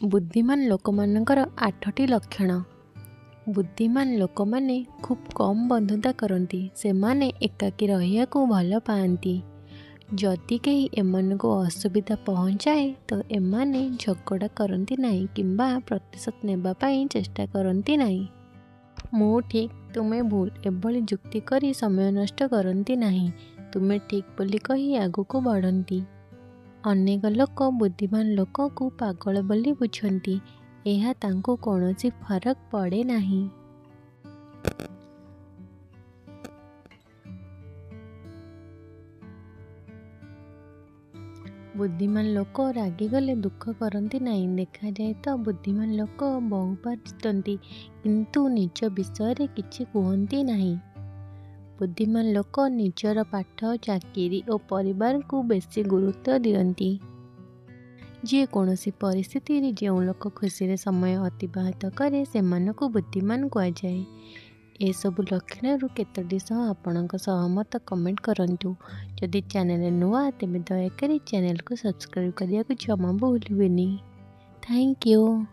बुद्धिमान लोकमानंकर 8टी लक्षण। बुद्धिमान लोक माने खूब कम बंधुता करती। से माने एकाकी रहिया को भल पाती। जदि कहीं एमानकु असुविधा पहुँचाए तो एमाने झगड़ा करती नहीं किंबा प्रतिशोध नेबा पाई चेष्टा करती नहीं। मु ठीक तुम्हें भूल एभली जुक्ति करी समय नष्ट करती नहीं। तुम्हें ठीक बोली कही आगको बढ़ती। अनेक लोक बुद्धिमान लोक को पागल बोली बुझती। यह तांको कौनसी फरक पड़े नहीं। बुद्धिमान लोक रागी गले दुख करती नहीं। देखा जाए तो बुद्धिमान लोक बहु बार जीतती किंतु निज विषय किछि कहती नहीं। बुद्धिमान लोक निजर पाठ चाकरी और परिवार को बेसी गुरुत्व दियंती। जे कौनसी परिस्थिति जो लोक खुशी समय अतिबाहित करे सेमानकु बुद्धिमान कहुए। ए सब लक्षण केतोटी सह आपणक सहमत कमेंट करंतु। जदि चैनल नुआ तेबे दयाकरी चैनल को सब्सक्राइब करने को जमा भूलिबेनी। Thank you.